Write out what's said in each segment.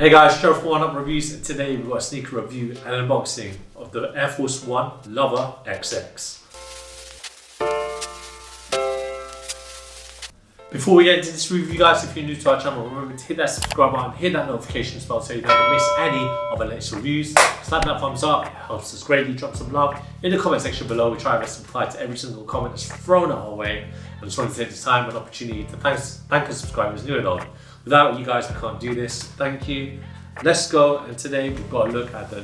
Hey guys, Gerald from Oneupreviewz, and today we've got a sneaker review and an unboxing of the AF1 LOVER XX. Before we get into this review guys, if you're new to our channel, remember to hit that subscribe button, hit that notification bell so you don't miss any of our latest reviews. Slap that thumbs up, it helps us greatly, drop some love in the comment section below. We try our best to reply to every single comment that's thrown our way. I just want to take this time and opportunity to thank our subscribers, new and old. Without you guys, we can't do this. Thank you. Let's go. And today we've got a look at the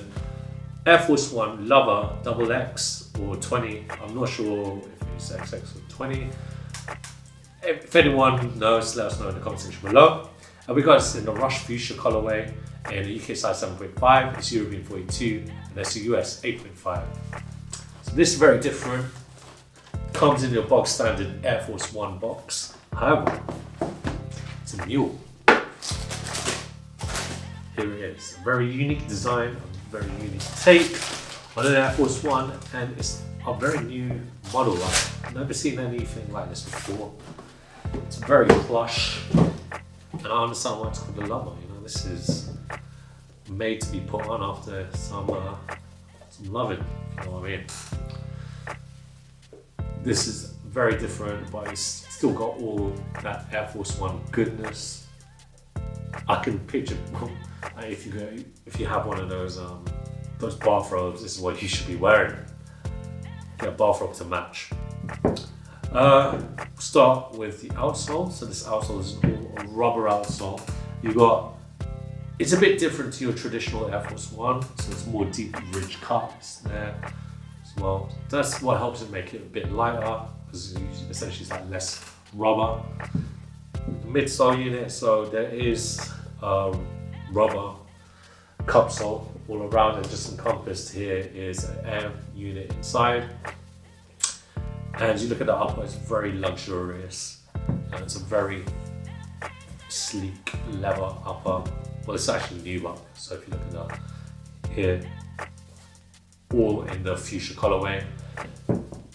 AF1 LOVER XX or 20. I'm not sure if it's XX or 20. If anyone knows, let us know in the comment section below. And we got this in the Rush Fuchsia colorway in the UK size 7.5, it's European 42, and that's the US 8.5. So this is very different. Comes in your box standard AF1 box. However, it's a mule. Here it is. A very unique design, a very unique take on an AF1, and it's a very new model. I've never seen anything like this before. It's very plush, and I understand why it's called the Lover. You know, this is made to be put on after some loving. You know what I mean? This is very different, but it's still got all that AF1 goodness. I can picture if you have one of those bathrobes, this is what you should be wearing. Get a bathrobe to match. Start with the outsole. So this outsole is all a rubber outsole. It's a bit different to your traditional AF1, so it's more deep ridge cuts there as well. That's what helps it make it a bit lighter, because essentially it's like less rubber. The midsole unit, so there is rubber cup sole all around, and just encompassed here is an air unit inside. And as you look at the upper, it's very luxurious, and it's a very sleek leather upper. Well, it's actually nubuck, so if you look at that here, all in the fuchsia colorway.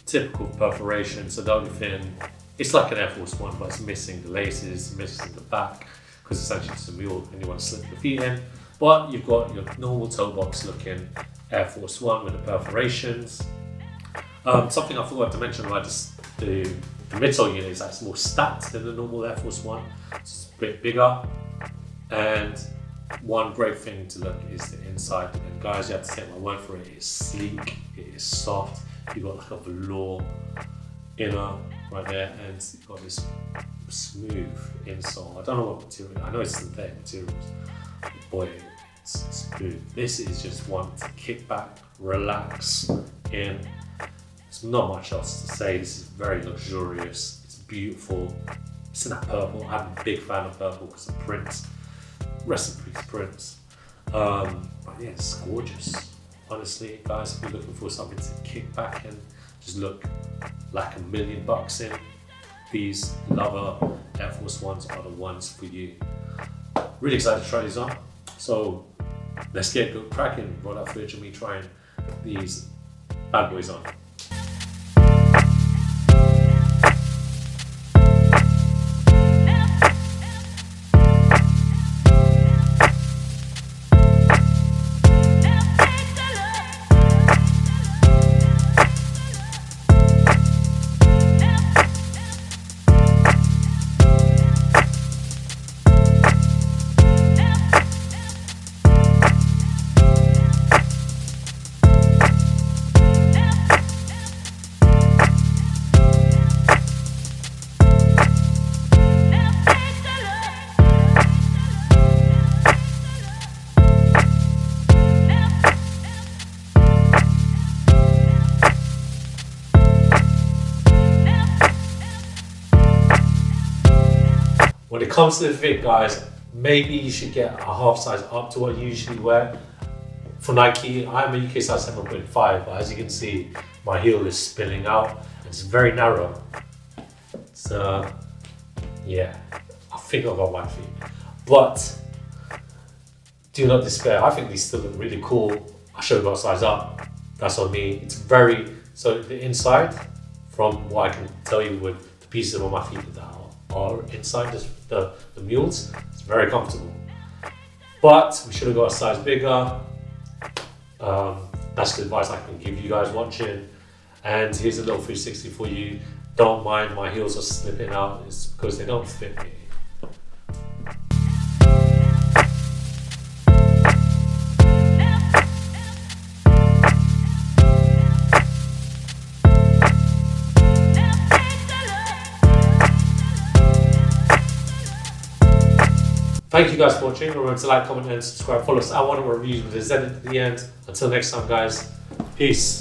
Typical perforation, so the only thing, it's like an AF1, but it's missing the laces, missing the back, because essentially it's a mule and you want to slip the feet in. But you've got your normal toe box looking AF1 with the perforations. Something I forgot to mention about the midsole unit is that it's more stacked than the normal AF1. It's a bit bigger. And one great thing to look is the inside. And guys, you have to take my word for it. It's sleek, it is soft. You've got like a velour inner right there, and you've got this smooth insole. I don't know what material, I know it's synthetic materials, but boy, it's smooth. This is just one to kick back, relax in. There's not much else to say. This is very luxurious, it's beautiful. It's in that purple. I'm a big fan of purple because of prints. Rest in peace, Prince. But yeah, it's gorgeous. Honestly, guys, if you're looking for something to kick back and just look like $1 million in, these Lover AF1s are the ones for you. Really excited to try these on. So let's get good cracking. Roll that footage of me trying these bad boys on. When it comes to the fit, guys, maybe you should get a half size up to what you usually wear. For Nike, I'm a UK size 7.5, but as you can see, my heel is spilling out. It's very narrow. So, yeah, I think I've got my feet. But do not despair. I think these still look really cool. I showed my size up. That's on me. It's very, so the inside, from what I can tell you with the pieces on my feet that are inside the mules, it's very comfortable. but we should have got a size bigger. That's the advice I can give you guys watching. And here's a little 360 for you. Don't mind my heels are slipping out, it's because they don't fit me. Thank you guys for watching. Remember to like, comment, and subscribe. Follow us at AF1 LOVER reviews with a Z at the end. Until next time, guys. Peace.